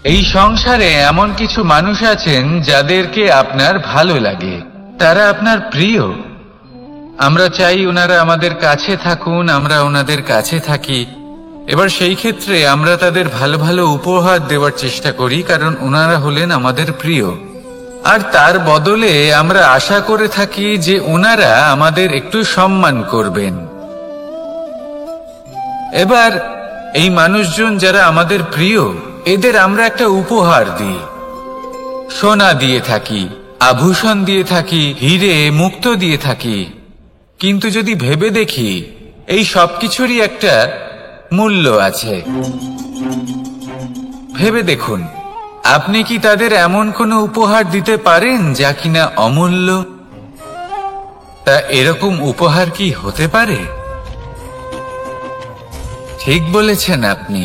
এই সংসারে এমন কিছু মানুষ আছেন যাদেরকে আপনার ভালো লাগে, তারা আপনার প্রিয়। আমরা চাই ওনারা আমাদের কাছে থাকুন, আমরা ওনাদের কাছে থাকি। এবার সেই ক্ষেত্রে আমরা তাদের ভালো ভালো উপহার দেওয়ার চেষ্টা করি, কারণ ওনারা হলেন আমাদের প্রিয়। আর তার বদলে আমরা আশা করে থাকি যে ওনারা আমাদের একটু সম্মান করবেন। এবার এই মানুষজন যারা আমাদের প্রিয়, এদের আমরা একটা উপহার দিই। সোনা দিয়ে থাকি, আভূষণ দিয়ে থাকি, হিরে মুক্ত দিয়ে থাকি। কিন্তু যদি ভেবে দেখি, এই সবকিছুরই একটা মূল্য আছে। ভেবে দেখুন, আপনি কি তাদের এমন কোনো উপহার দিতে পারেন যা কিনা অমূল্য? তা এরকম উপহার কি হতে পারে? ঠিক বলেছেন আপনি,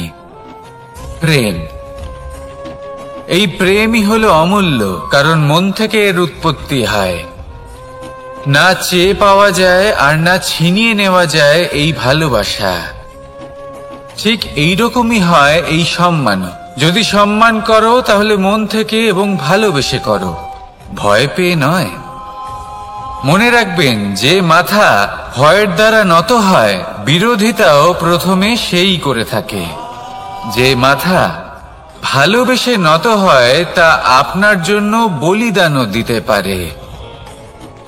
প্রেম। এই প্রেমই হলো অমূল্য, কারণ মন থেকে এর উৎপত্তি হয়। না চেয়ে পাওয়া যায় আর না ছিনিয়ে নেওয়া যায় এই ভালোবাসা। ঠিক এইরকমই হয় এই সম্মান। যদি সম্মান করো তাহলে মন থেকে এবং ভালোবেসে করো, ভয় পেয়ে নয়। মনে রাখবেন, যে মাথা ভয়ের দ্বারা নত হয়, বিরোধিতাও প্রথমে সেই করে থাকে। যে মাথা ভালোবেসে নত হয়, তা আপনার জন্য বলিদানও দিতে পারে।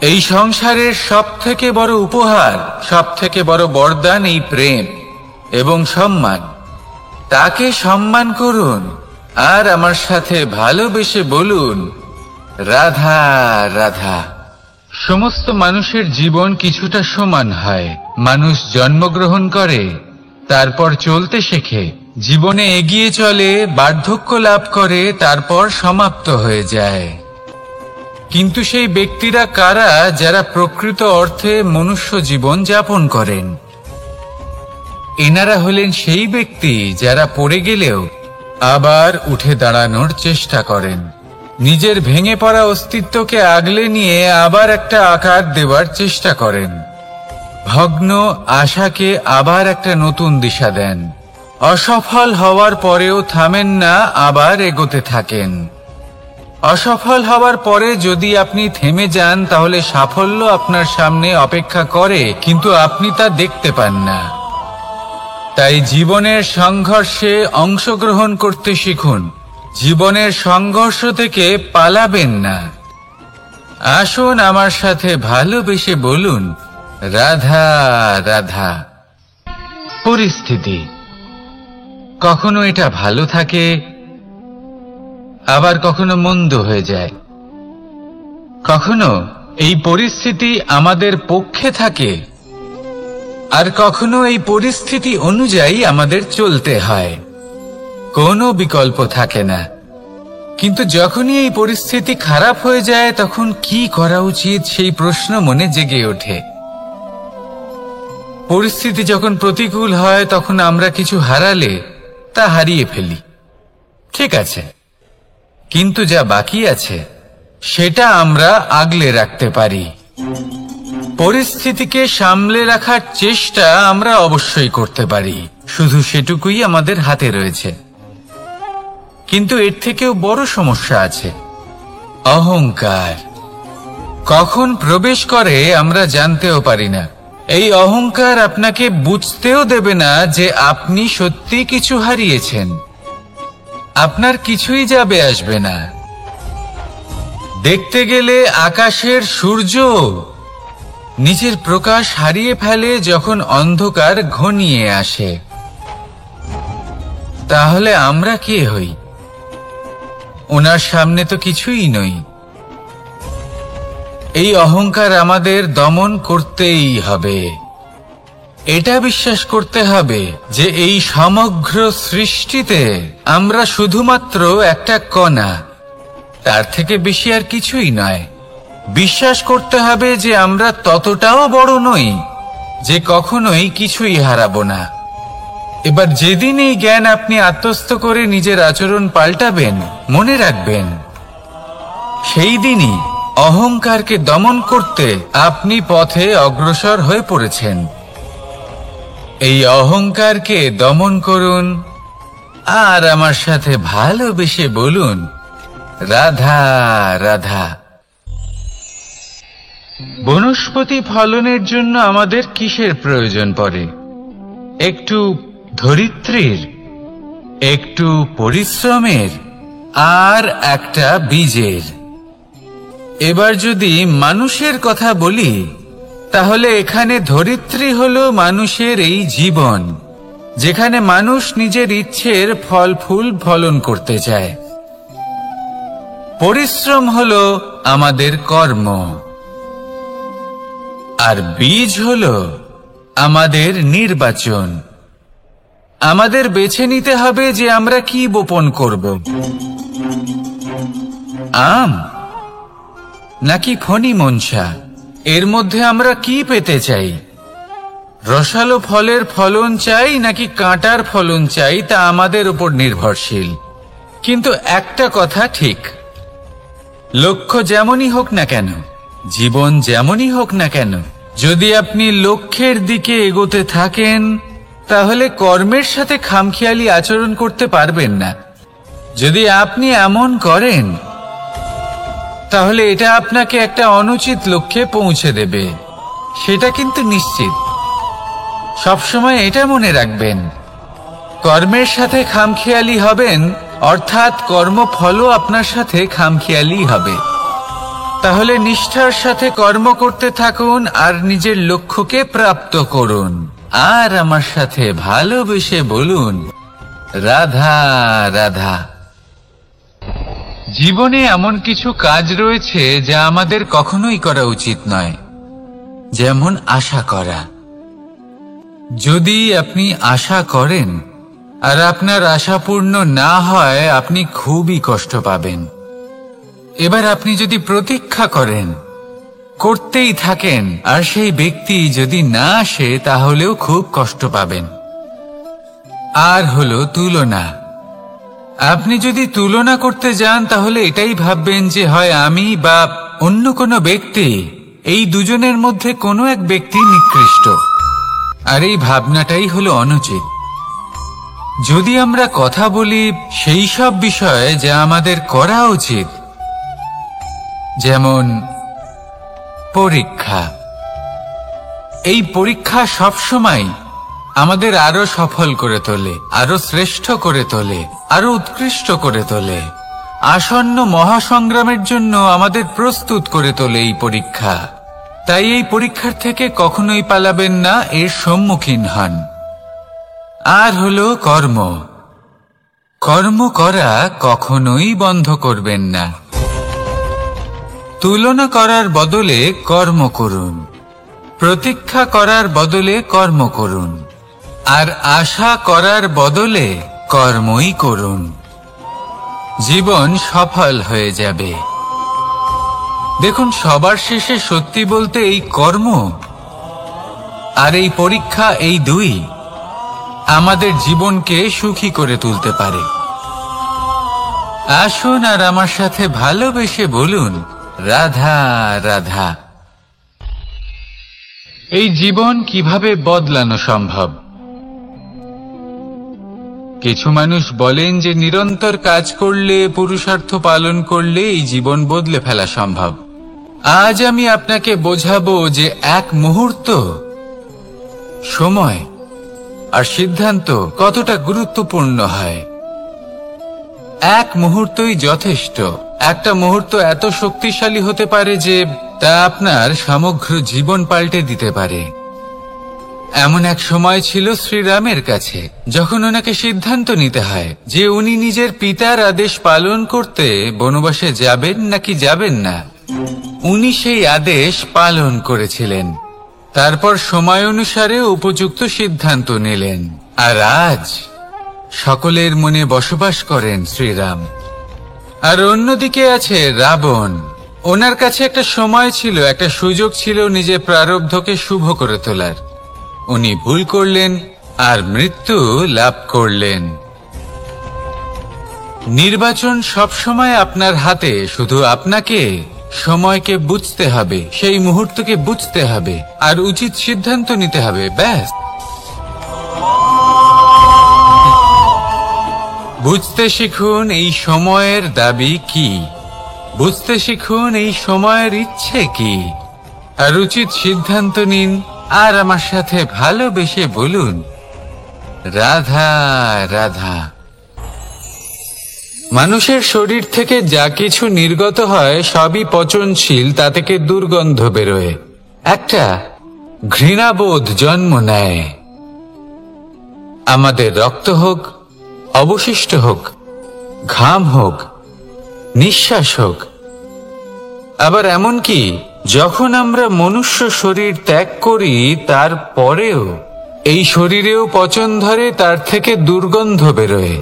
এই সংসারের সব থেকে বড় উপহার, সব থেকে বড় বরদান এই প্রেম এবং সম্মান। তাকে সম্মান করুন আর আমার সাথে ভালোবেসে বলুন, রাধা রাধা। সমস্ত মানুষের জীবন কিছুটা সমান হয়। মানুষ জন্মগ্রহণ করে, তারপর চলতে শেখে, জীবনে এগিয়ে চলে, বার্ধক্য লাভ করে, তারপর সমাপ্ত হয়ে যায়। কিন্তু সেই ব্যক্তিরা কারা যারা প্রকৃত অর্থে মনুষ্য জীবন যাপন করেন? এনারা হলেন সেই ব্যক্তি যারা পড়ে গেলেও আবার উঠে দাঁড়ানোর চেষ্টা করেন, নিজের ভেঙে পড়া অস্তিত্বকে আগলে নিয়ে আবার একটা আকার দেওয়ার চেষ্টা করেন, ভগ্ন আশাকে আবার একটা নতুন দিশা দেন। অসফল হওয়ার পরেও থামেন না, আবার এগোতে থাকেন। অসফল হওয়ার পরে যদি আপনি থেমে যান, তাহলে সাফল্য আপনার সামনে অপেক্ষা করে, কিন্তু আপনি তা দেখতে পান না। তাই জীবনের সংঘর্ষে অংশগ্রহণ করতে শিখুন। জীবনের সংঘর্ষ থেকে পালাবেন না। আসুন আমার সাথে ভালোবেসে বলুন, রাধা রাধা। পরিস্থিতি কখনো এটা ভালো থাকে, আবার কখনো মন্দ হয়ে যায়। কখনো এই পরিস্থিতি আমাদের পক্ষে থাকে, আর কখনো এই পরিস্থিতি অনুযায়ী আমাদের চলতে হয়। কোনো বিকল্প থাকে না। কিন্তু যখনই এই পরিস্থিতি খারাপ হয়ে যায়, তখন কি করা উচিত সেই প্রশ্ন মনে জেগে ওঠে। পরিস্থিতি যখন প্রতিকূল হয়, তখন আমরা কিছু হারালে তা হারিয়ে ফেলি, ঠিক আছে, কিন্তু যা বাকি আছে সেটা আমরা আগলে রাখতে পারি। পরিস্থিতিকে সামলে রাখার চেষ্টা আমরা অবশ্যই করতে পারি, শুধু সেটুকুই আমাদের হাতে রয়েছে। কিন্তু এর থেকেও বড় সমস্যা আছে, অহংকার। কখন প্রবেশ করে আমরা জানতেও পারি না। এই অহংকার আপনাকে বুঝতেও দেবে না যে আপনি সত্যি কিছু হারিয়েছেন। আপনার কিছুই যাবে আসবে না। দেখতে গেলে আকাশের সূর্য নিজের প্রকাশ হারিয়ে ফেলে যখন অন্ধকার ঘনিয়ে আসে। তাহলে আমরা কে হই? ওনার সামনে তো কিছুই নই। এই অহংকার আমাদের দমন করতেই হবে। এটা বিশ্বাস করতে হবে যে এই সমগ্র সৃষ্টিতে আমরা শুধুমাত্র একটা কণা, তার থেকে বেশি আর কিছুই নয়। বিশ্বাস করতে হবে যে আমরা ততটাও বড় নই যে কখনোই কিছুই হারাবো না। এবার যেদিন এই জ্ঞান আপনি আত্মস্থ করে নিজের আচরণ পাল্টাবেন, মনে রাখবেন সেই দিনই অহংকারকে দমন করতে আপনি পথে অগ্রসর হয়ে পড়েছেন। এই অহংকারকে দমন করুন আর আমার সাথে ভালোবেসে বলুন, রাধা রাধা। বনস্পতি ফলনের জন্য আমাদের কিসের প্রয়োজন পড়ে? একটু ধরিত্রীর, একটু পরিশ্রমের, আর একটা বীজের। এবার যদি মানুষের কথা বলি, তাহলে এখানে ধরিত্রী হলো মানুষের এই জীবন, যেখানে মানুষ নিজের ইচ্ছের ফল ফুল ফলন করতে চায়। পরিশ্রম হলো আমাদের কর্ম, আর বীজ হলো আমাদের নির্বাচন। আমাদের বেছে নিতে হবে যে আমরা কি বপন করব, আম নাকি ফণি মনসা। এর মধ্যে আমরা কি পেতে চাই? রসালো ফলের ফলন চাই নাকি কাঁটার ফলন চাই, তা আমাদের উপর নির্ভরশীল। কিন্তু একটা কথা ঠিক, লক্ষ্য যেমনই হোক না কেন, জীবন যেমনই হোক না কেন, যদি আপনি লক্ষ্যের দিকে এগোতে থাকেন, তাহলে কর্মের সাথে খামখেয়ালি আচরণ করতে পারবেন না। যদি আপনি এমন করেন, তাহলে এটা আপনাকে একটা অনুচিত লক্ষ্যে পৌঁছে দেবে, সেটা কিন্তু নিশ্চিত। সবসময় এটা মনে রাখবেন, কর্মের সাথে খামখেয়ালি হবেন, অর্থাৎ কর্মফলও আপনার সাথে খামখেয়ালি হবে। তাহলে নিষ্ঠার সাথে কর্ম করতে থাকুন আর নিজের লক্ষ্যকে প্রাপ্ত করুন। আর আমার সাথে ভালোবেসে বলুন, রাধা রাধা। জীবনে এমন কিছু কাজ রয়েছে যা আমাদের কখনোই করা উচিত নয়, যেমন আশা করা। যদি আপনি আশা করেন আর আপনার আশা পূর্ণ না হয়, আপনি খুবই কষ্ট পাবেন। এবার আপনি যদি প্রতীক্ষা করেন, করতেই থাকেন, আর সেই ব্যক্তি যদি না আসে, তাহলেও খুব কষ্ট পাবেন। আর হলো তুলনা। আপনি যদি তুলনা করতে যান, তাহলে এটাই ভাববেন যে হয় আমি বা অন্য কোনো ব্যক্তি, এই দুজনের মধ্যে কোনো এক ব্যক্তি নিকৃষ্ট। আর এই ভাবনাটাই হলো অনুচিত। যদি আমরা কথা বলি সেই সব বিষয়ে যা আমাদের করা উচিত, যেমন পরীক্ষা। এই পরীক্ষা সবসময় আমাদের আরো সফল করে তোলে, আরো শ্রেষ্ঠ করে তোলে, আরো উৎকৃষ্ট করে তোলে। আসন্ন মহাসংগ্রামের জন্য আমাদের প্রস্তুত করে তোলে এই পরীক্ষা। তাই এই পরীক্ষার থেকে কখনোই পালাবেন না, এর সম্মুখীন হন। আর হলো কর্ম। কর্ম করা কখনোই বন্ধ করবেন না। তুলনা করার বদলে কর্ম করুন, প্রতীক্ষা করার বদলে কর্ম করুন, আর আশা করার বদলে কর্মই করুন। জীবন সফল হয়ে যাবে। দেখুন, সবার শেষে সত্যি বলতে এই কর্ম আর এই পরীক্ষা, এই দুই আমাদের জীবনকে সুখী করে তুলতে পারে। আসুন আর আমার সাথে ভালোবেসে বলুন, রাধা রাধা। এই জীবন কিভাবে বদলানো সম্ভব? কিছু মানুষ বলেন যে নিরন্তর কাজ করলে, পুরুষার্থ পালন করলে এই জীবন বদলে ফেলা সম্ভব। আজ আমি আপনাকে বোঝাবো যে এক মুহূর্ত, সময় আর সিদ্ধান্ত কতটা গুরুত্বপূর্ণ হয়। এক মুহূর্তই যথেষ্ট। একটা মুহূর্ত এত শক্তিশালী হতে পারে যে তা আপনার সমগ্র জীবন পাল্টে দিতে পারে। এমন এক সময় ছিল শ্রীরামের কাছে, যখন ওনাকে সিদ্ধান্ত নিতে হয় যে উনি নিজের পিতার আদেশ পালন করতে বনবাসে যাবেন নাকি যাবেন না। উনি সেই আদেশ পালন করেছিলেন। তারপর সময় অনুসারে উপযুক্ত সিদ্ধান্ত নিলেন। আর আজ সকলের মনে বসবাস করেন শ্রীরাম। আর অন্যদিকে আছে রাবণ। ওনার কাছে একটা সময় ছিল, একটা সুযোগ ছিল নিজের প্রারব্ধকে শুভ করে তোলার। উনি ভুল করলেন আর মৃত্যু লাভ করলেন। নির্বাচন সবসময় আপনার হাতে, শুধু আপনাকে সময়কে বুঝতে হবে, সেই মুহূর্তকে বুঝতে হবে, আর উচিত সিদ্ধান্ত নিতে হবে। ব্যাস, বুঝতে শিখুন এই সময়ের দাবি কি, বুঝতে শিখুন এই সময়ের ইচ্ছে কি, আর উচিত সিদ্ধান্ত নিন। আর আমার সাথে ভালোবেসে বলুন, রাধা রাধা। মানুষের শরীর থেকে যা কিছু নির্গত হয় সবই পচনশীল, তা থেকে দুর্গন্ধ বেরোয়, একটা ঘৃণাবোধ জন্ম নেয়। আমাদের রক্ত হোক, অবশিষ্ট হোক, ঘাম হোক, নিঃশ্বাস হোক, আবার এমনকি যখন আমরা মনুষ্য শরীর ত্যাগ করি তারপরেও এই শরীরেও পচন ধরে, তার থেকে দুর্গন্ধ বেরোয়।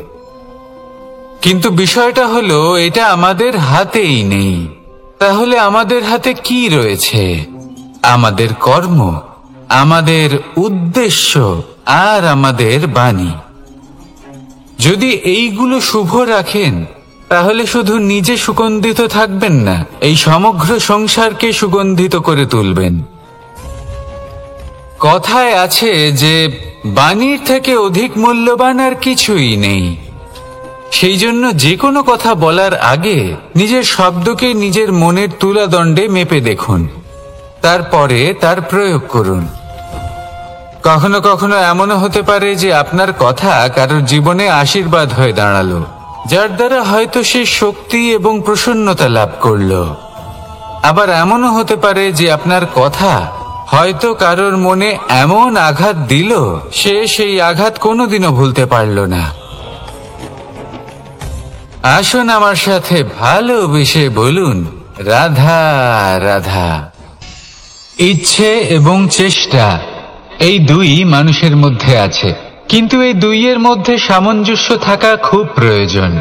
কিন্তু বিষয়টা হলো এটা আমাদের হাতেই নেই। তাহলে আমাদের হাতে কি রয়েছে? আমাদের কর্ম, আমাদের উদ্দেশ্য আর আমাদের বাণী। যদি এইগুলো শুভ রাখেন তাহলে শুধু নিজে সুগন্ধিত থাকবেন না, এই সমগ্র সংসারকে সুগন্ধিত করে তুলবেন। কথায় আছে যে বাণীর থেকে অধিক মূল্যবান আর কিছুই নেই। সেই জন্য যে কোনো কথা বলার আগে নিজের শব্দকে নিজের মনের তুলাদণ্ডে মেপে দেখুন, তারপরে তার প্রয়োগ করুন। কখনো কখনো এমনও হতে পারে যে আপনার কথা কারোর জীবনে আশীর্বাদ হয়ে দাঁড়ালো, যার দ্বারা হয়তো সে শক্তি এবং প্রসন্নতা লাভ করলো। আবার এমনও হতে পারে যে আপনার কথা হয়তো কারোর মনে এমন আঘাত দিল, সে সেই আঘাত কোনোদিনও ভুলতে পারল না। আসুন আমার সাথে ভালোবেসে বলুন, রাধা রাধা। ইচ্ছে এবং চেষ্টা, এই দুই মানুষের মধ্যে আছে, কিন্তু এই দুইয়ের মধ্যে সামঞ্জস্য থাকা খুব প্রয়োজন।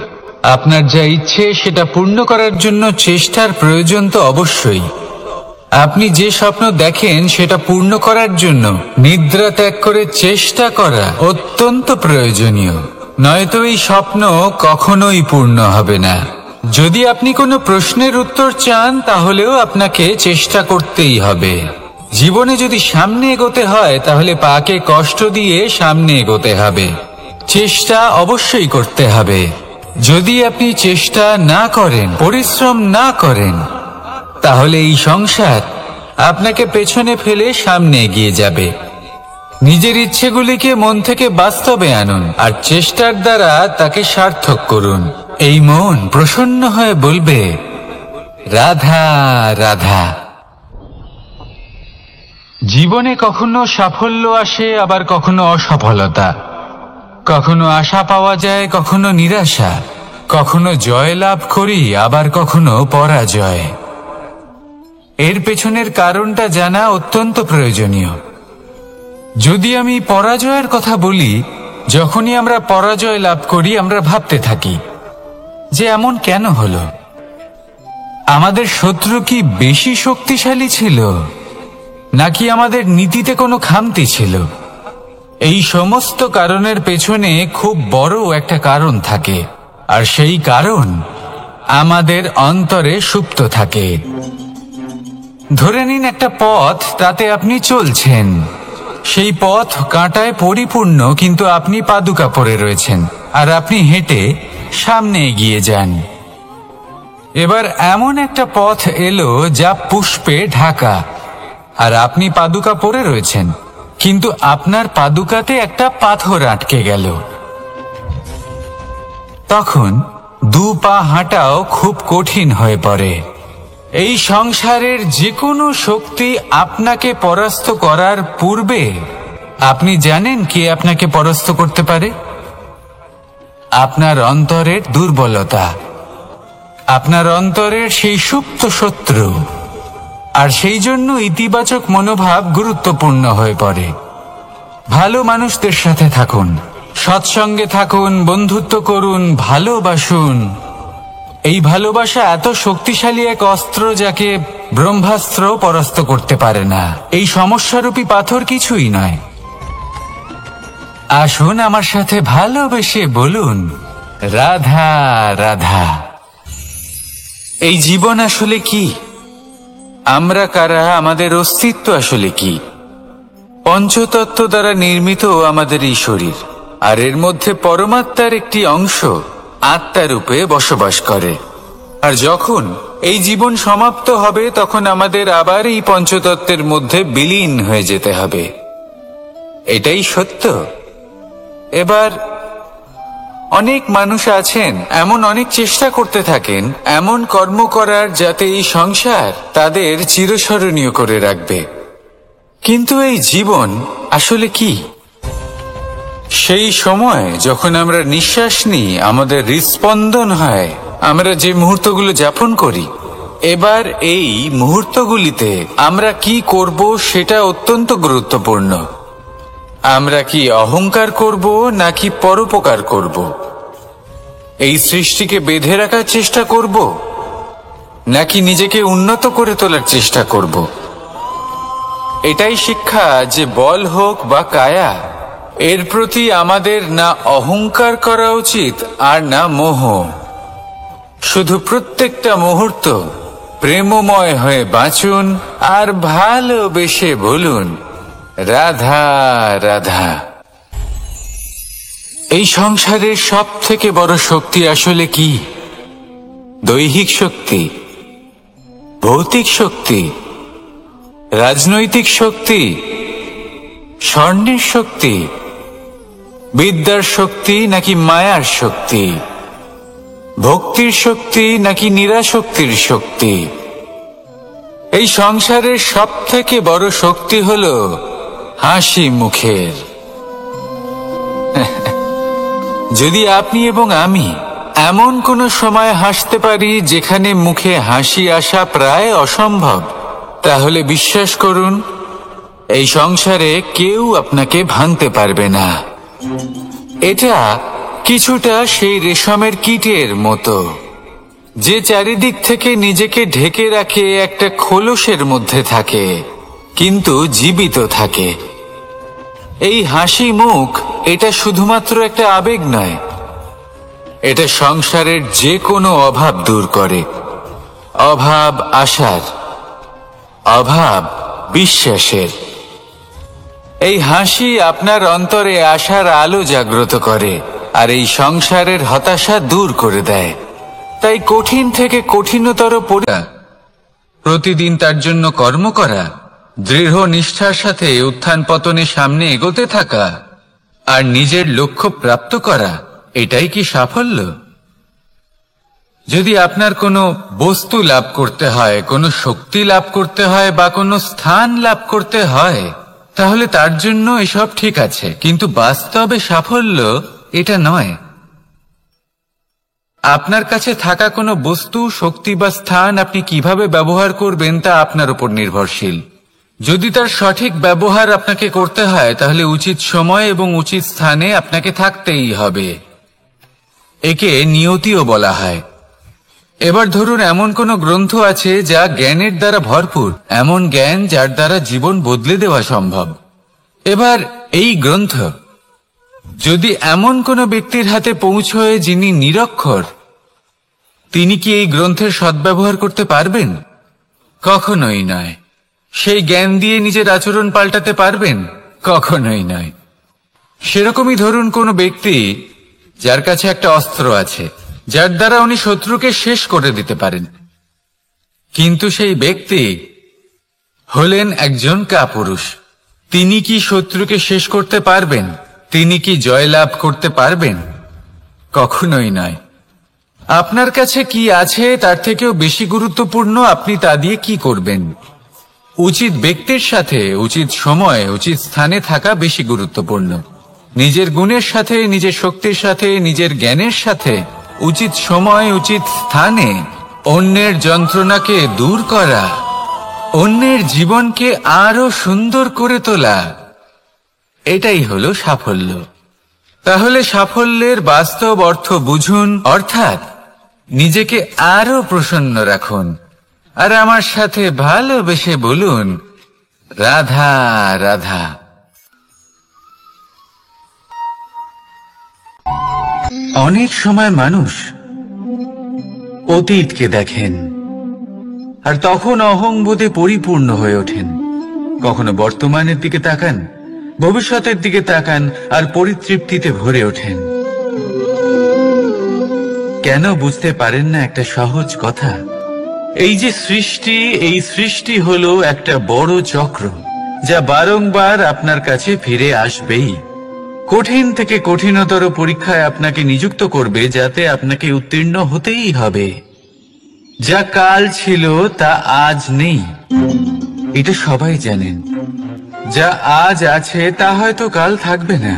আপনার যা ইচ্ছে সেটা পূর্ণ করার জন্য চেষ্টার প্রয়োজন তো অবশ্যই। আপনি যে স্বপ্ন দেখেন সেটা পূর্ণ করার জন্য নিদ্রা ত্যাগ করে চেষ্টা করা অত্যন্ত প্রয়োজনীয়, নয়তো এই স্বপ্ন কখনোই পূর্ণ হবে না। যদি আপনি কোনো প্রশ্নের উত্তর চান তাহলেও আপনাকে চেষ্টা করতেই হবে। জীবনে যদি সামনে এগোতে হয় তাহলে পাকে কষ্ট দিয়ে সামনে এগোতে হবে, চেষ্টা অবশ্যই করতে হবে। যদি আপনি চেষ্টা না করেন, পরিশ্রম না করেন, তাহলে এই সংসার আপনাকে পেছনে ফেলে সামনে এগিয়ে যাবে। নিজের ইচ্ছেগুলিকে মন থেকে বাস্তবে আনুন আর চেষ্টার দ্বারা তাকে সার্থক করুন। এই মন প্রসন্ন হয়ে বলবে, রাধা রাধা। জীবনে কখনো সাফল্য আসে, আবার কখনো অসফলতা, কখনো আশা পাওয়া যায়, কখনো নিরাশা, কখনো জয় লাভ করি, আবার কখনো পরাজয়। এর পেছনের কারণটা জানা অত্যন্ত প্রয়োজনীয়। যদি আমি পরাজয়ের কথা বলি, যখনই আমরা পরাজয় লাভ করি আমরা ভাবতে থাকি যে এমন কেন হলো? আমাদের শত্রু কি বেশি শক্তিশালী ছিল, নাকি আমাদের নীতিতে কোনো খামতি ছিল? এই সমস্ত কারণের পেছনে খুব বড় একটা কারণ থাকে, আর সেই কারণ আমাদের অন্তরে সুপ্ত থাকে। ধরে নিন একটা পথ, তাতে আপনি চলছেন, সেই পথ কাঁটায় পরিপূর্ণ, কিন্তু আপনি পাদুকা পরে রয়েছেন আর আপনি হেঁটে সামনে এগিয়ে যান। এবার এমন একটা পথ এলো যা পুষ্পে ঢাকা, আর আপনি পাদুকা পরে রয়েছেন, কিন্তু আপনার পাদুকাতে একটা পাথর আটকে গেল। তখন দু পা হাঁটাও খুব কঠিন হয়ে পড়ে। এই সংসারের যে কোনো শক্তি আপনাকে পরাস্ত করার পূর্বে আপনি জানেন কে আপনাকে পরাস্ত করতে পারে? আপনার অন্তরের দুর্বলতা, আপনার অন্তরের সেই সুপ্ত শত্রু। আর সেই জন্য ইতিবাচক মনোভাব গুরুত্বপূর্ণ হয়ে পড়ে। ভালো মানুষদের সাথে থাকুন, সৎসঙ্গে থাকুন, বন্ধুত্ব করুন, ভালোবাসুন। এই ভালোবাসা এত শক্তিশালী এক অস্ত্র যাকে ব্রহ্মাস্ত্র পরাস্ত করতে পারে না। এই সমস্যারূপী পাথর কিছুই নয়। আসুন আমার সাথে ভালোবেসে বলুন, রাধা রাধা। এই জীবন আসলে কি? আমরা কারা, আমাদের অস্তিত্ব আসলে কি। পঞ্চতত্ত্ব দ্বারা নির্মিত আমাদের এই শরীর, আর এর মধ্যে পরমাত্মার একটি অংশ আত্মারূপে বসবাস করে। আর যখন এই জীবন সমাপ্ত হবে তখন আমাদের আবার এই পঞ্চতত্ত্বের মধ্যে বিলীন হয়ে যেতে হবে। এটাই সত্য। এবার অনেক মানুষ আছেন এমন অনেক চেষ্টা করতে থাকেন এমন কর্ম করার যাতে এই সংসার তাদের চিরস্মরণীয় করে রাখবে। কিন্তু এই জীবন আসলে কি? সেই সময় যখন আমরা নিঃশ্বাস নিই, আমাদের হৃৎস্পন্দন হয়, আমরা যে মুহূর্তগুলো যাপন করি, এবার এই মুহূর্তগুলিতে আমরা কি করব সেটা অত্যন্ত গুরুত্বপূর্ণ। আমরা কি অহংকার করব নাকি পরোপকার করব? এই সৃষ্টিকে বেঁধে রাখার চেষ্টা করব নাকি নিজেকে উন্নত করে তোলার চেষ্টা করব? এটাই শিক্ষা যে বল হোক বা কায়া, এর প্রতি আমাদের না অহংকার করা উচিত আর না মোহ। শুধু প্রত্যেকটা মুহূর্ত প্রেমময় হয়ে বাঁচুন আর ভালোবেসে বলুন রাধা রাধা। এই সংসারের সব থেকে বড় শক্তি আসলে কি? দৈহিক শক্তি, ভৌতিক শক্তি, রাজনৈতিক শক্তি, স্বর্ণের শক্তি, বিদ্যার শক্তি নাকি মায়ার শক্তি, ভক্তির শক্তি নাকি নিরাশক্তির শক্তি? এই সংসারের সব থেকে বড় শক্তি হল হাসি মুখের। যদি আপনি এবং আমি এমন কোনো সময় হাসতে পারি যেখানে মুখে হাসি আসা প্রায় অসম্ভব, তাহলে বিশ্বাস করুন এই সংসারে কেউ আপনাকে ভাঙতে পারবে না। এটা কিছুটা সেই রেশমের কীটের মতো, যে চারিদিক থেকে নিজেকে ঢেকে রাখে একটা খোলসের মধ্যে থাকে কিন্তু জীবিত থাকে। এই হাসি মুখ এটা শুধুমাত্র একটা আবেগ নয়, এটা সংসারের যে কোনো অভাব দূর করে। অভাব আশার, অভাব বিশ্বাসের। এই হাসি আপনার অন্তরে আশার আলো জাগ্রত করে আর এই সংসারের হতাশা দূর করে দেয়। তাই কঠিন থেকে কঠিনতর প্রতিদিন তার জন্য কর্ম করা, দৃঢ় নিষ্ঠার সাথে উত্থান পতনের সামনে এগোতে থাকা আর নিজের লক্ষ্য প্রাপ্ত করা, এটাই কি সাফল্য? যদি আপনার কোনো বস্তু লাভ করতে হয়, কোনো শক্তি লাভ করতে হয় বা কোনো স্থান লাভ করতে হয়, তাহলে তার জন্য এসব ঠিক আছে, কিন্তু বাস্তবে সাফল্য এটা নয়। আপনার কাছে থাকা কোনো বস্তু, শক্তি বা স্থান আপনি কিভাবে ব্যবহার করবেন তা আপনার উপর নির্ভরশীল। যদি তার সঠিক ব্যবহার আপনাকে করতে হয় তাহলে উচিত সময় এবং উচিত স্থানে আপনাকে থাকতেই হবে। একে নিয়তিও বলা হয়। এবার ধরুন এমন কোনো গ্রন্থ আছে যা জ্ঞানের দ্বারা ভরপুর, এমন জ্ঞান যার দ্বারা জীবন বদলে দেওয়া সম্ভব। এবার এই গ্রন্থ যদি এমন কোনো ব্যক্তির হাতে পৌঁছয় যিনি নিরক্ষর, তিনি কি এই গ্রন্থের সদ্ব্যবহার করতে পারবেন? কখনোই নয়। সেই জ্ঞান দিয়ে নিজের আচরণ পাল্টাতে পারবেন? কখনোই নয়। সেরকমই ধরুন কোনো ব্যক্তি যার কাছে একটা অস্ত্র আছে, যার দ্বারা উনি শত্রুকে শেষ করে দিতে পারেন, কিন্তু সেই ব্যক্তি হলেন একজন কাপুরুষ। তিনি কি শত্রুকে শেষ করতে পারবেন? তিনি কি জয়লাভ করতে পারবেন? কখনোই নয়। আপনার কাছে কি আছে তার থেকেও বেশি গুরুত্বপূর্ণ আপনি তা দিয়ে কি করবেন। উচিত ব্যক্তির সাথে উচিত সময় উচিত স্থানে থাকা বেশি গুরুত্বপূর্ণ। নিজের গুণের সাথে, নিজের শক্তির সাথে, নিজের জ্ঞানের সাথে উচিত সময় উচিত স্থানে অন্যের যন্ত্রণাকে দূর করা, অন্যের জীবনকে আরো সুন্দর করে তোলা, এটাই হলো সাফল্য। তাহলে সাফল্যের বাস্তব অর্থ বুঝুন, অর্থাৎ নিজেকে আরো প্রসন্ন রাখুন আর আমার সাথে ভালোবেসে বলুন রাধা রাধা। অনেক সময় মানুষ অতীতকে দেখেন আর তখন অহংবোধে পরিপূর্ণ হয়ে ওঠেন। কখনো বর্তমানের দিকে তাকান, ভবিষ্যতের দিকে তাকান, আর পরিতৃপ্তিতে ভরে ওঠেন। কেন বুঝতে পারেন না একটা সহজ কথা? এই যে সৃষ্টি, এই সৃষ্টি হলো একটা বড় চক্র, যা বারংবার আপনার কাছে ফিরে আসবেই। কঠিন থেকে কঠিনতর পরীক্ষায় আপনাকে নিযুক্ত করবে, যাতে আপনাকে উত্তীর্ণ হতেই হবে। যা কাল ছিল তা আজ নেই, এটা সবাই জানেন। যা আজ আছে তা হয়তো কাল থাকবে না,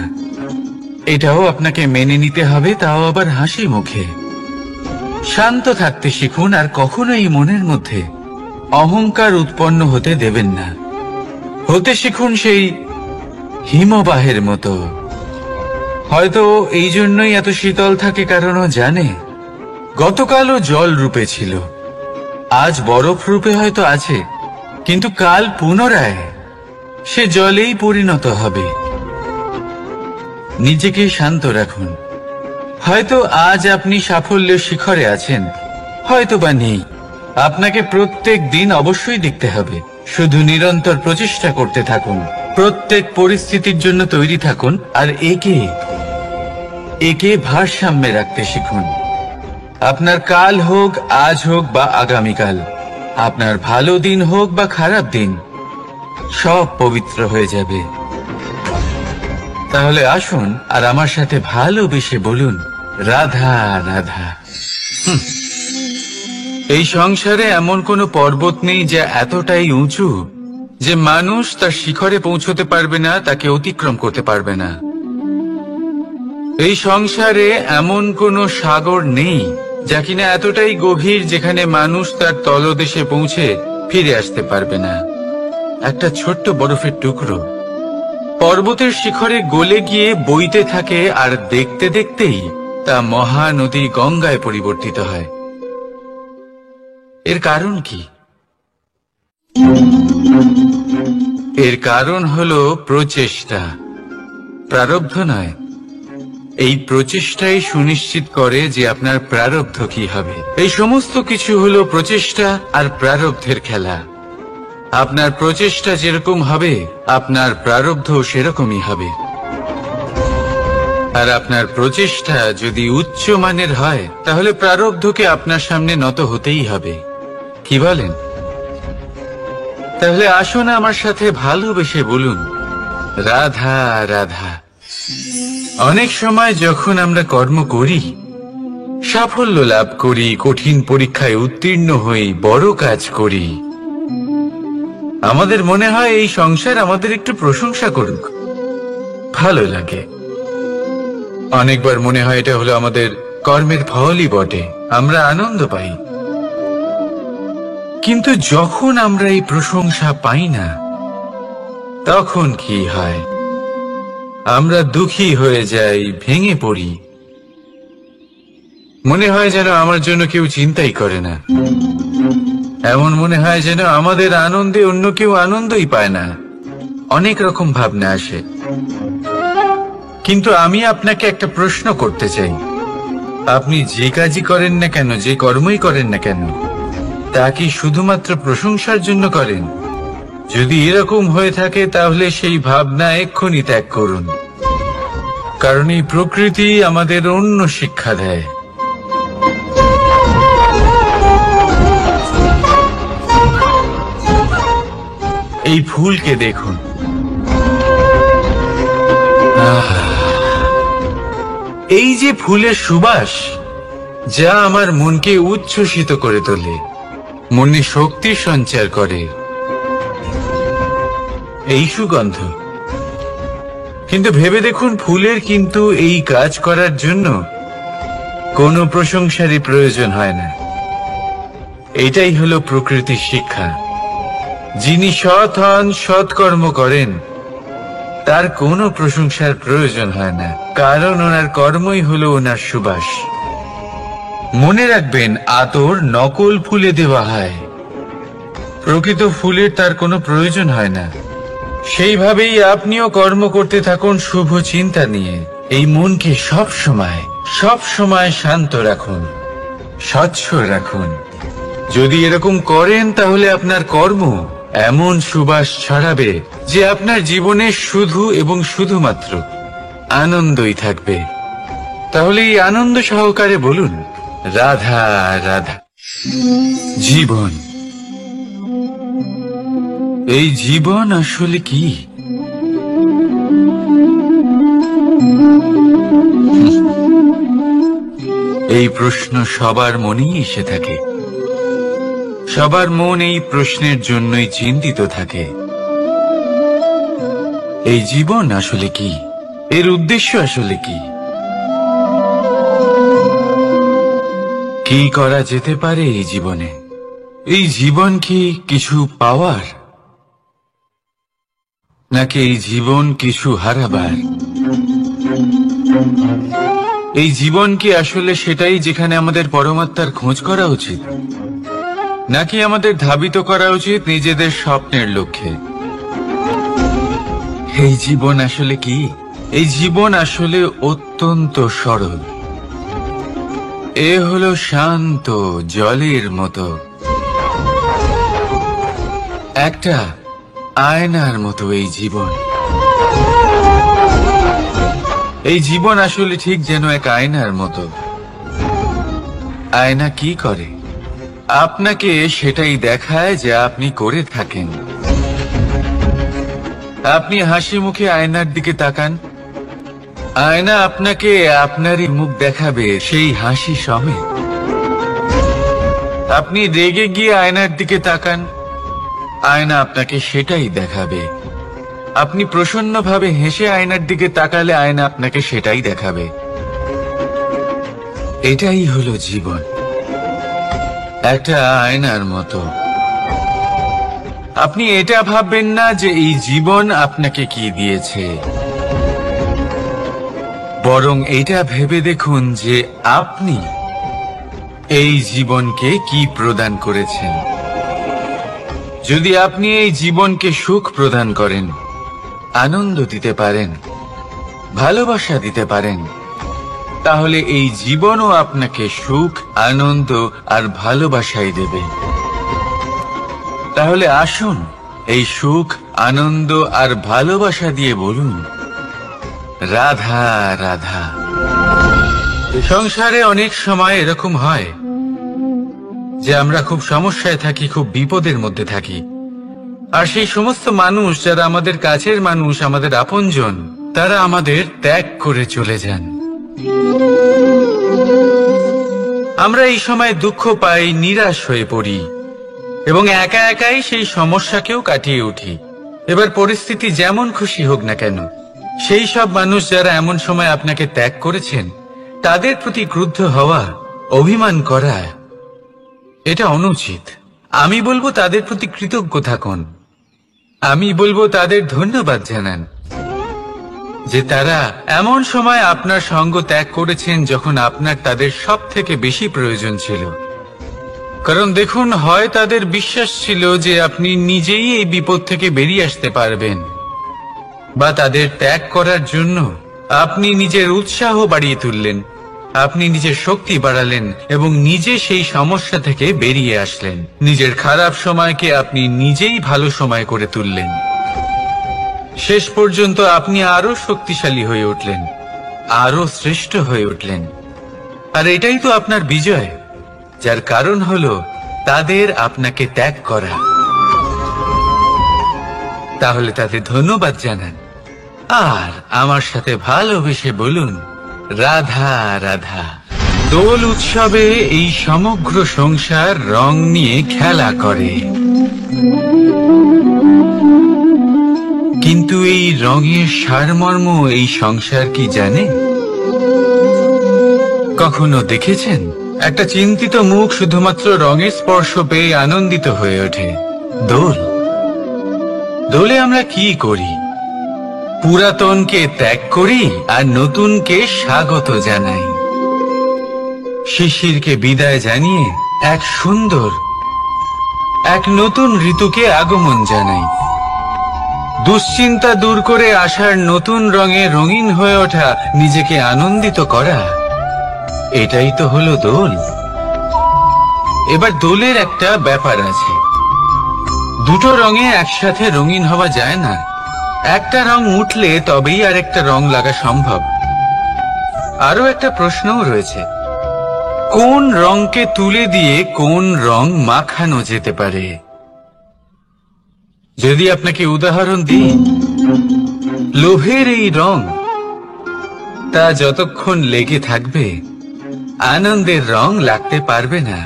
এটাও আপনাকে মেনে নিতে হবে, তাও আবার হাসি মুখে। শান্ত থাকতে শিখুন, আর কখনোই মনের মধ্যে অহংকার উৎপন্ন হতে দেবেন না। হতে শিখুন সেই হিমবাহের মতো। হয়তো এই জন্যই এত শীতল থাকে, কারণ ও জানে গতকালও জল রূপে ছিল, আজ বরফ রূপে হয়তো আছে, কিন্তু কাল পুনরায় সে জলেই পরিণত হবে। নিজেকে শান্ত রাখুন। হয়তো আজ আপনি সাফল্যের শিখরে আছেন, হয়তো বা নেই। আপনাকে প্রত্যেক দিন অবশ্যই দেখতে হবে। শুধু নিরন্তর প্রচেষ্টা করতে থাকুন, প্রত্যেক পরিস্থিতির জন্য তৈরি থাকুন, আর একে ভারসাম্যে রাখতে শিখুন। আপনার কাল হোক, আজ হোক বা আগামীকাল, আপনার ভালো দিন হোক বা খারাপ দিন, সব পবিত্র হয়ে যাবে। তাহলে আসুন আর আমার সাথে ভালোবেসে বলুন, রাধা রাধা। এই সংসারে এমন কোনো পর্বত নেই যা এতটাই উঁচু যে মানুষ তার শিখরে পৌঁছতে পারবে না, তাকে অতিক্রম করতে পারবে না। এই সংসারে এমন কোনো সাগর নেই যা কিনা এতটাই গভীর যেখানে মানুষ তার তলদেশে পৌঁছে ফিরে আসতে পারবে না। একটা ছোট্ট বরফের টুকরো পর্বতের শিখরে গলে গিয়ে বইতে থাকে, আর দেখতে দেখতেই তা মহানদী গঙ্গায় পরিবর্তিত হয়। এর কারণ কি? এর কারণ হলো প্রচেষ্টা, প্রারব্ধ নয়। এই প্রচেষ্টাই সুনিশ্চিত করে যে আপনার প্রারব্ধ কি হবে। এই সমস্ত কিছু হলো প্রচেষ্টা আর প্রারব্ধের খেলা। আপনার প্রচেষ্টা যেরকম হবে, আপনার প্রারব্ধ সেরকমই হবে। আর আপনার প্রচেষ্টা যদি উচ্চ মানের হয়, তাহলে প্রারব্ধকে আপনার সামনে নত হতেই হবে। কি বলেন? তাহলে আসুন আমার সাথে ভালোবেসে বলুন, রাধা রাধা। অনেক সময় যখন আমরা কর্ম করি, সাফল্য লাভ করি, কঠিন পরীক্ষায় উত্তীর্ণ হই, বড় কাজ করি, আমাদের মনে হয় এই সংসার আমাদের একটু প্রশংসা করুক, ভালো লাগে। অনেকবার মনে হয় এটা হলো আমাদের কর্মের ফলই বটে, আমরা আনন্দ পাই। কিন্তু যখন আমরা এই প্রশংসা পাই না, তখন কি হয়? আমরা দুঃখী হয়ে যাই, ভেঙে পড়ি। মনে হয় যেন আমার জন্য কেউ চিন্তাই করে না। এমন মনে হয় যেন আমাদের আনন্দে অন্য কেউ আনন্দই পায় না। অনেক রকম ভাবনা আসে। কিন্তু আমি আপনাকে একটা প্রশ্ন করতে চাই। আপনি যে কাজই করেন না কেন, যে কর্মই করেন না কেন, তা কি শুধুমাত্র প্রশংসার জন্য করেন? যদি এরকম হয়ে থাকে, তাহলে সেই ভাবনা এক্ষুনি ত্যাগ করুন। কারণ এই প্রকৃতি আমাদের অন্য শিক্ষা দেয়। এই ফুলকে দেখুন, এই যে ফুলের সুবাস, যা আমার মনকে উচ্ছ্বসিত করে তোলে, মনে শক্তি সঞ্চার করে, এই সুগন্ধ। কিন্তু ভেবে দেখুন, ফুলের কিন্তু এই কাজ করার জন্য কোনো প্রশংসারই প্রয়োজন হয় না। এটাই হলো প্রকৃতির শিক্ষা। যিনি সৎ হন, সৎকর্ম করেন, তার কোনো প্রশংসার প্রয়োজন হয় না, কারণ ওনার কর্মই হলো ওনার সুবাস। মনে রাখবেন, আতর নকল ফুলে দেওয়া হয়, প্রকৃত ফুলের তার কোনো প্রয়োজন হয় না। সেইভাবেই আপনিও কর্ম করতে থাকুন শুভ চিন্তা নিয়ে। এই মনকে সব সময় শান্ত রাখুন, স্বচ্ছ রাখুন। যদি এরকম করেন তাহলে আপনার কর্ম এমন সুবাস ছড়াবে যে আপনার জীবনে শুধু এবং শুধুমাত্র আনন্দই থাকবে। তাহলে এই আনন্দ সহকারে বলুন, রাধা রাধা। জীবন, এই জীবন আসলে কি? এই প্রশ্ন সবার মনেই এসে থাকে। সবার মন এই প্রশ্নের জন্যই চিন্তিত থাকে। এই জীবন আসলে কি? এর উদ্দেশ্য আসলে কি? কি করা যেতে পারে এই জীবনে? এই জীবন কি কিছু পাওয়ার, নাকি এই জীবন কিছু হারাবার? এই জীবন কি আসলে সেটাই যেখানে আমাদের পরমাত্মার খোঁজ করা উচিত, নাকি আমাদের ধাবিত করা উচিত নিজেদের স্বপ্নের লক্ষ্যে? এই জীবন আসলে কি? এই জীবন আসলে অত্যন্ত সরল। এ হলো শান্ত জলের মতো, একটা আয়নার মতো। এই জীবন, এই জীবন আসলে ঠিক যেন এক আয়নার মতো। আয়না কি করে? আপনাকে সেটাই দেখায় যা আপনি করে থাকেন। আপনি হাসি মুখে আয়নার দিকে তাকান, আয়না আপনাকে আপনারই মুখ দেখাবে সেই হাসি সমেত। আপনি রেগে গিয়ে আয়নার দিকে তাকান, আয়না আপনাকে সেটাই দেখাবে। আপনি প্রসন্নভাবে হেসে আয়নার দিকে তাকালে আয়না আপনাকে সেটাই দেখাবে। এটাই হলো জীবন, একটা আয়নার মতো। আপনি এটা ভাববেন না যে এই জীবন আপনাকে কি দিয়েছে, বরং এটা ভেবে দেখুন যে আপনি এই জীবনকে কি প্রদান করেছেন। যদি আপনি এই জীবনকে সুখ প্রদান করেন, আনন্দ দিতে পারেন, ভালোবাসা দিতে পারেন, তাহলে এই জীবনও আপনাকে সুখ, আনন্দ আর ভালোবাসাই দেবে। তাহলে আসুন এই সুখ, আনন্দ আর ভালোবাসা দিয়ে বলুন, রাধা রাধা। সংসারে অনেক সময় এরকম হয় যে আমরা খুব সমস্যায় থাকি, খুব বিপদের মধ্যে থাকি। আর সেই সমস্ত মানুষ যারা আমাদের কাছের মানুষ, আমাদের আপনজন, তারা আমাদের ত্যাগ করে চলে যান। আমরা এই সময় দুঃখ পাই, নিরাশ হয়ে পড়ি এবং একা একাই সেই সমস্যাকেও কাটিয়ে উঠি। এবার পরিস্থিতি যেমন খুশি হোক না কেন, সেই সব মানুষ যারা এমন সময় আপনাকে ত্যাগ করেছেন, তাদের প্রতি ক্রুদ্ধ হওয়া, অভিমান করা, এটা অনুচিত। আমি বলবো তাদের প্রতি কৃতজ্ঞ থাকুন। আমি বলবো তাদের ধন্যবাদ জানান যে তারা এমন সময় আপনার সঙ্গ ত্যাগ করেছেন যখন আপনার তাদের সব থেকে বেশি প্রয়োজন ছিল। কারণ দেখুন, হয় তাদের বিশ্বাস ছিল যে আপনি নিজেই এই বিপদ থেকে বেরিয়ে আসতে পারবেন, বা তাদের ত্যাগ করার জন্য আপনি নিজের উৎসাহ বাড়িয়ে তুললেন, আপনি নিজের শক্তি বাড়ালেন এবং নিজে সেই সমস্যা থেকে বেরিয়ে আসলেন। নিজের খারাপ সময়কে আপনি নিজেই ভালো সময় করে তুললেন। শেষ পর্যন্ত আপনি আরো শক্তিশালী হয়ে উঠলেন, আরো শ্রেষ্ঠ হয়ে উঠলেন। আর এটাই তো আপনার বিজয়, যার কারণ হলো তাদের আপনাকে ত্যাগ করা। তাহলে তাদের ধন্যবাদ জানান আর আমার সাথে ভালোবেসে বলুন, রাধা রাধা। দোল উৎসবে এই সমগ্র সংসার রং নিয়ে খেলা করে, কিন্তু এই রঙের সারমর্ম এই সংসার কি জানে? কখনো দেখেছেন একটা চিন্তিত মুখ শুধুমাত্র রঙের স্পর্শ পেয়ে আনন্দিত হয়ে ওঠে? দোলে আমরা কি করি? পুরাতনকে ত্যাগ করি আর নতুনকে স্বাগত জানাই। শিশিরকে বিদায় জানিয়ে এক সুন্দর, এক নতুন ঋতুকে আগমন জানাই। দুশ্চিন্তা দূর করে আসার নতুন রঙে রঙিন হয়ে ওঠা, নিজেকে আনন্দিত করা, এটাই তো হলো দোল। এবার দোলের একটা ব্যাপার আছে, দুটো রঙে একসাথে রঙিন হওয়া যায় না। একটা রং উঠলে তবেই আর একটা রং লাগা সম্ভব। আরো একটা প্রশ্নও রয়েছে, কোন রংকে তুলে দিয়ে কোন রং মাখানো যেতে পারে? যদি আপনাকে উদাহরণ দিই, লোভের এই রং, তা যতক্ষণ লেগে থাকবে আনন্দের রং লাগতে পারবে না,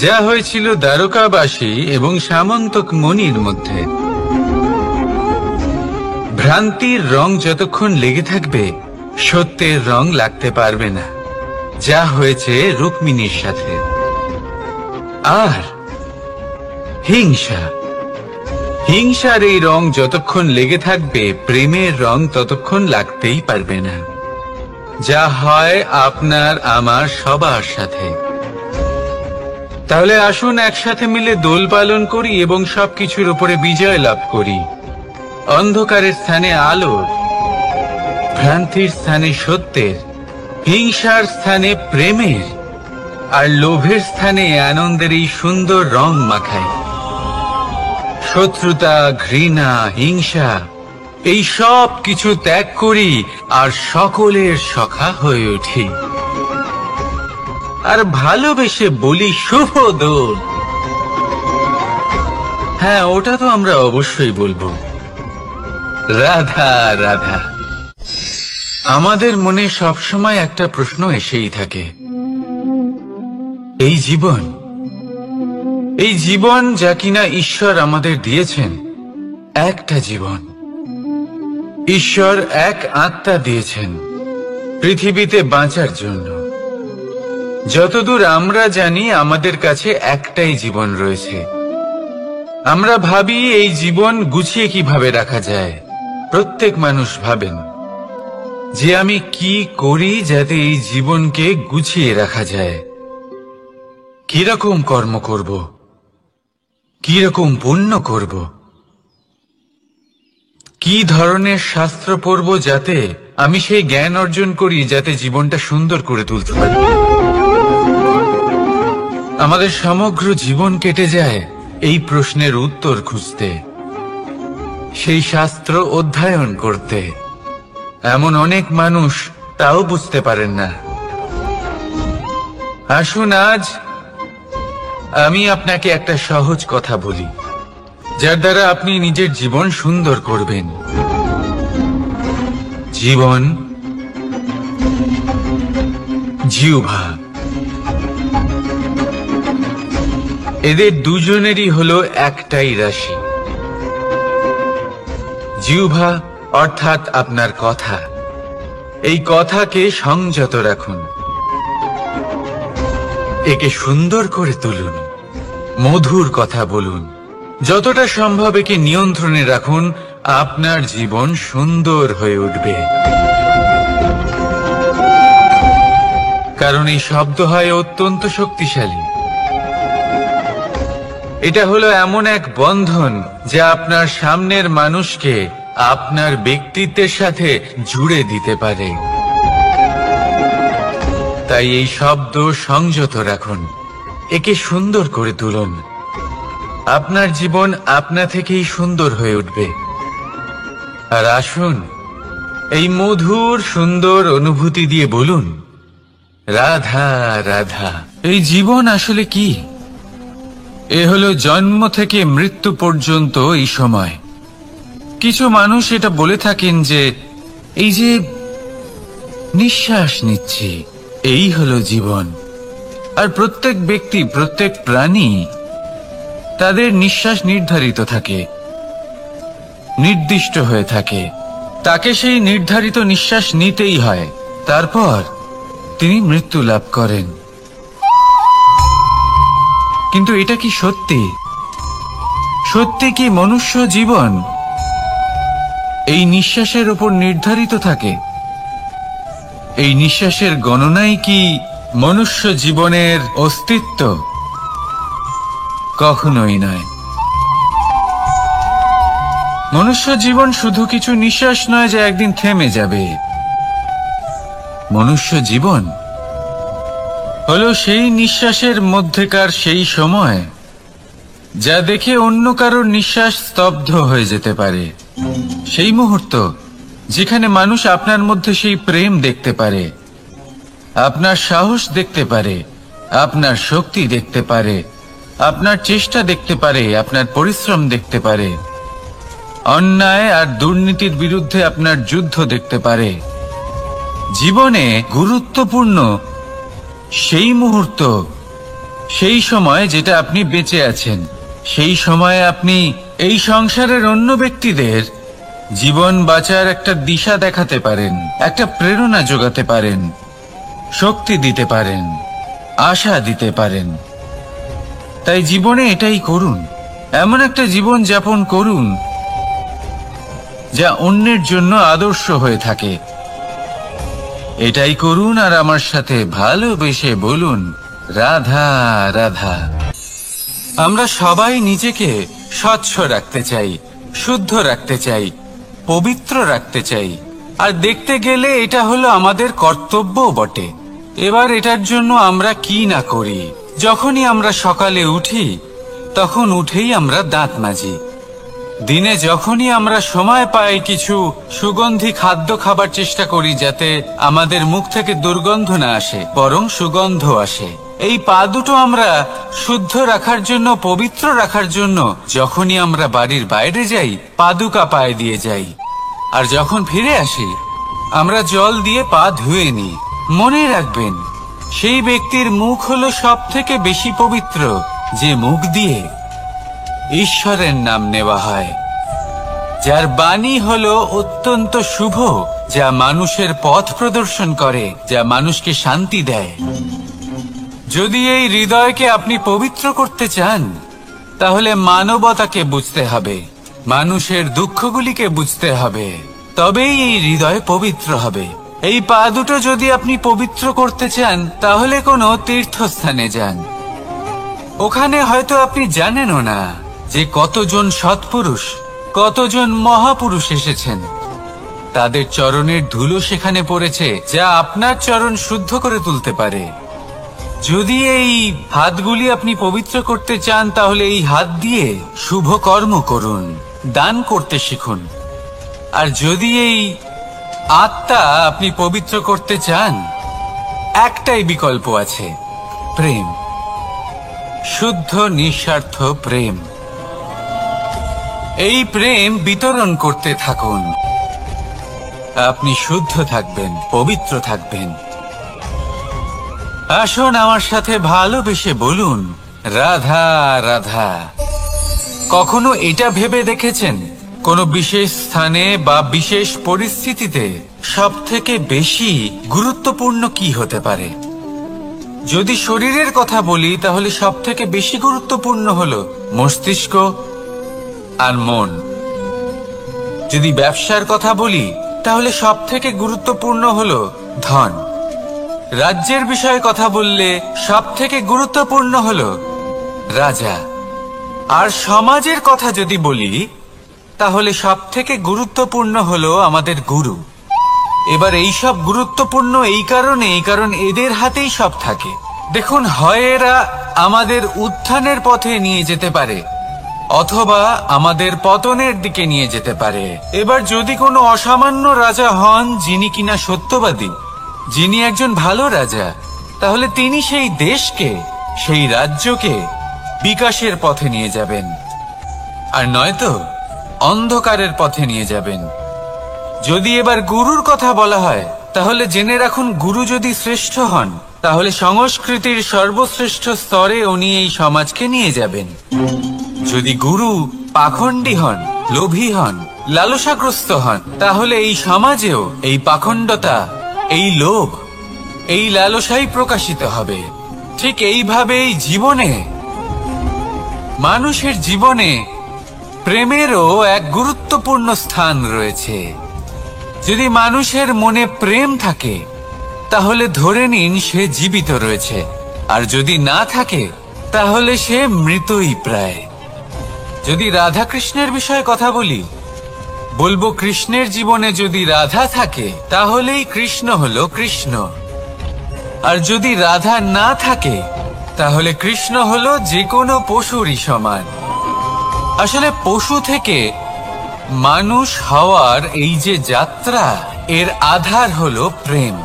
যা হয়েছিল দ্বারকাবাসী এবং সামন্তক মণির মধ্যে। ভ্রান্তির রং যতক্ষণ লেগে থাকবে সত্যের রং লাগতে পারবে না, যা হয়েছে রুক্মিণীর সাথে। আর হিংসা, হিংসার এই রং যতক্ষণ লেগে থাকবে প্রেমের রং ততক্ষণ লাগতেই পারবে না, যা হয় আপনার আমার সবার সাথে। তাহলে আসুন একসাথে মিলে দোল পালন করি এবং সবকিছুর উপরে বিজয় লাভ করি। অন্ধকারের স্থানে আলোর, ভ্রান্তির স্থানে সত্যের, হিংসার স্থানে প্রেমের, আর লোভের স্থানে আনন্দের এই সুন্দর রং মাখাই। শত্রুতা, ঘৃণা, হিংসা এই সব কিছু ত্যাগ করি আর সকলের সখা হয়ে উঠি। আর ভালোবেসে বলি শুভ দোল। হ্যাঁ, ওটা তো আমরা অবশ্যই বলবো, রাধা রাধা। আমাদের মনে সবসময় একটা প্রশ্ন এসেই থাকে, এই জীবন, এই জীবন যা কিনা ঈশ্বর আমাদের দিয়েছেন, একটা জীবন। ঈশ্বর এক আত্মা দিয়েছেন পৃথিবীতে বাঁচার জন্য। যতদূর আমরা জানি আমাদের কাছে একটাই জীবন রয়েছে। আমরা ভাবি এই জীবন গুছিয়ে কিভাবে রাখা যায়। প্রত্যেক মানুষ ভাবেন যে আমি কি করি যাতে এই জীবনকে গুছিয়ে রাখা যায়, কিরকম কর্ম করব, কিরকম পুণ্য করব, কি ধরনের শাস্ত্র পড়ব যাতে আমি সেই জ্ঞান অর্জন করি যাতে জীবনটা সুন্দর করে তুলতে পারি। আমাদের সমগ্র জীবন কেটে যায় এই প্রশ্নের উত্তর খুঁজতে, সেই শাস্ত্র অধ্যয়ন করতে। এমন অনেক মানুষ তাও বুঝতে পারেন না। আসুন আজ আমি আপনাকে একটা সহজ কথা বলি, যার দ্বারা আপনি নিজের জীবন সুন্দর করবেন। জীবন, জিহ্বা, এদের দুজনেরই হলো একটাই রাশি। জিহ্বা অর্থাৎ আপনার কথা, এই কথাকে সংযত রাখুন, একে সুন্দর করে তুলুন, মধুর কথা বলুন, যতটা সম্ভব একে নিয়ন্ত্রণে রাখুন। আপনার জীবন সুন্দর হয়ে উঠবে। কারণ এই শব্দ হয় অত্যন্ত শক্তিশালী। এটা হলো এমন এক বন্ধন যা আপনার সামনের মানুষকে আপনার ব্যক্তিত্বের সাথে জুড়ে দিতে পারে। তাই এই শব্দ সংযত রাখুন, একে সুন্দর করে তুলুন। আপনার জীবন আপনা থেকেই সুন্দর হয়ে উঠবে। আর আসুন এই মধুর সুন্দর অনুভূতি দিয়ে বলুন, রাধা রাধা। এই জীবন আসলে কি? এ হলো জন্ম থেকে মৃত্যু পর্যন্ত এই সময়। কিছু মানুষ এটা বলে থাকেন যে এই যে নিঃশ্বাস নিচ্ছি, এই হলো জীবন। আর প্রত্যেক ব্যক্তি, প্রত্যেক প্রাণী, তাদের নিঃশ্বাস নির্ধারিত থাকে, নির্দিষ্ট হয়ে থাকে। তাকে সেই নির্ধারিত নিঃশ্বাস নিতেই হয়, তারপর তিনি মৃত্যু লাভ করেন। কিন্তু এটা কি সত্যি? সত্যি কি মনুষ্য জীবন এই নিঃশ্বাসের উপর নির্ধারিত থাকে? এই নিঃশ্বাসের গণনাই কি মনুষ্য জীবনের অস্তিত্ব? কখনোই নয়। মনুষ্য জীবন শুধু কিছু নিঃশ্বাস নয় যা একদিন থেমে যাবে। মনুষ্য জীবন হলো সেই নিঃশ্বাসের মধ্যেকার সেই সময় যা দেখে অন্য কারোর নিঃশ্বাস স্তব্ধ হয়ে যেতে পারে। সেই মুহূর্ত যেখানে মানুষ আপনার মধ্যে সেই প্রেম দেখতে পারে, আপনার সাহস দেখতে পারে, আপনার শক্তি দেখতে পারে, আপনার চেষ্টা দেখতে পারে, আপনার পরিশ্রম দেখতে পারে, অন্যায় আর দুর্নীতির বিরুদ্ধে আপনার যুদ্ধ দেখতে পারে। জীবনে গুরুত্বপূর্ণ সেই মুহূর্ত, সেই সময় যেটা আপনি বেঁচে আছেন, সেই সময়ে আপনি এই সংসারের অন্য ব্যক্তিদের জীবন বাঁচার একটা দিশা দেখাতে পারেন, একটা প্রেরণা যোগাতে পারেন, শক্তি দিতে পারেন, আশা দিতে পারেন। তাই জীবনে এটাই করুন, এমন একটা জীবন যাপন করুন যা অন্যের জন্য আদর্শ হয়ে থাকে। এটাই করুন আর আমার সাথে ভালোবেসে বলুন, রাধা রাধা। আমরা সবাই নিজেকে স্বচ্ছ রাখতে চাই, শুদ্ধ রাখতে চাই, পবিত্র রাখতে চাই, আর দেখতে গেলে এটা হলো আমাদের কর্তব্যও বটে। এবার এটার জন্য আমরা কি না করি। যখনই আমরা সকালে উঠি তখন উঠেই আমরা দাঁত মাজি। দিনে যখনই আমরা সময় পাই কিছু সুগন্ধি খাদ্য খাবার চেষ্টা করি, যাতে আমাদের মুখ থেকে দুর্গন্ধ না আসে, বরং সুগন্ধ আসে। এই পা দুটো আমরা শুদ্ধ রাখার জন্য, পবিত্র রাখার জন্য যখনই আমরা বাড়ির বাইরে যাই পাদুকা পায়ে দিয়ে যাই, আর যখন ফিরে আসি আমরা জল দিয়ে পা ধুয়ে নিই। মনে রাখবেন, সেই ব্যক্তির মুখ হলো সব থেকে বেশি পবিত্র যে মুখ দিয়ে ঈশ্বরের নাম নেওয়া হয়, যার বাণী হলো অত্যন্ত শুভ, যা মানুষের পথ প্রদর্শন করে, যা মানুষকে শান্তি দেয়। যদি এই হৃদয়কে আপনি পবিত্র করতে চান, তাহলে মানবতাকে বুঝতে হবে, মানুষের দুঃখগুলিকে বুঝতে হবে, তবেই এই হৃদয় পবিত্র হবে। এই পা দুটো যদি আপনি পবিত্র করতে চান, তাহলে কোনো তীর্থস্থানে যান। ওখানে হয়তো আপনি জানেনও না যে কতজন সৎপুরুষ, কতজন মহাপুরুষ এসেছেন। তাদের চরণের ধুলো সেখানে পড়েছে, যা আপনার চরণ শুদ্ধ করে তুলতে পারে। যদি এই হাতগুলি আপনি পবিত্র করতে চান, তাহলে এই হাত দিয়ে শুভ কর্ম করুন, দান করতে শিখুন। আর যদি এই আত্মা আপনি পবিত্র করতে চান, একটাই বিকল্প আছে, প্রেম, শুদ্ধ নিঃস্বার্থ প্রেম। এই প্রেম বিতরণ করতে থাকুন, আপনি শুদ্ধ থাকবেন, পবিত্র থাকবেন। আসুন আমার সাথে ভালোবেসে বলুন, রাধা রাধা। কখনো এটা ভেবে দেখেছেন, কোনো বিশেষ স্থানে বা বিশেষ পরিস্থিতিতে সব থেকে বেশি গুরুত্বপূর্ণ কি হতে পারে? যদি শরীরের কথা বলি, তাহলে সব থেকে বেশি গুরুত্বপূর্ণ হলো মস্তিষ্ক আর মন। যদি ব্যবসার কথা বলি, তাহলে সব থেকে গুরুত্বপূর্ণ হলো ধন। রাজ্যের বিষয়ে কথা বললে সব থেকে গুরুত্বপূর্ণ হলো রাজা। আর সমাজের কথা যদি বলি, তাহলে সব থেকে গুরুত্বপূর্ণ হলো আমাদের গুরু। এবার এই সব গুরুত্বপূর্ণ এই কারণ এদের হাতেই সব থাকে। দেখুন, হয় এরা আমাদের উত্থানের পথে নিয়ে যেতে পারে, অথবা আমাদের পতনের দিকে নিয়ে যেতে পারে। এবার যদি কোনো অসামান্য রাজা হন, যিনি কিনা সত্যবাদী, যিনি একজন ভালো রাজা, তাহলে তিনি সেই দেশকে, সেই রাজ্যকে বিকাশের পথে নিয়ে যাবেন, আর নয়তো অন্ধকারের পথে নিয়ে যাবেন। যদি এবার গুরুর কথা বলা হয়, তাহলে জেনে রাখুন, গুরু যদি শ্রেষ্ঠ হন, তাহলে সংস্কৃতির সর্বশ্রেষ্ঠ স্তরে উনি এই সমাজকে নিয়ে যাবেন। যদি গুরু পাখণ্ডী হন, লোভী হন, লালসাগ্রস্ত হন, তাহলে এই সমাজেও এই পাখণ্ডতা, এই লোভ, এই লালসাই প্রকাশিত হবে। ঠিক এইভাবেই জীবনে, মানুষের জীবনে প্রেমেরও এক গুরুত্বপূর্ণ স্থান রয়েছে। যদি মানুষের মনে প্রেম থাকে, তাহলে ধরে নিন সে জীবিত রয়েছে, আর যদি না থাকে, তাহলে সে মৃতই প্রায়। যদি রাধা কৃষ্ণের বিষয়ে কথা বলি, বলবো কৃষ্ণের জীবনে যদি রাধা থাকে, তাহলেই কৃষ্ণ হলো কৃষ্ণ। আর যদি রাধা না থাকে তাহলে কৃষ্ণ হলো যে কোনো পশুরই সমান। আসলে পশু থেকে মানুষ হওয়ার এই যে যাত্রা, এর আধার হলো প্রেম।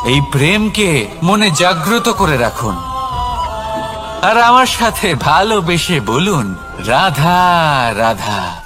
এই প্রেমকে মনে জাগ্রত করে রাখুন আর আমার সাথে ভালোবেসে বলুন, রাধা রাধা।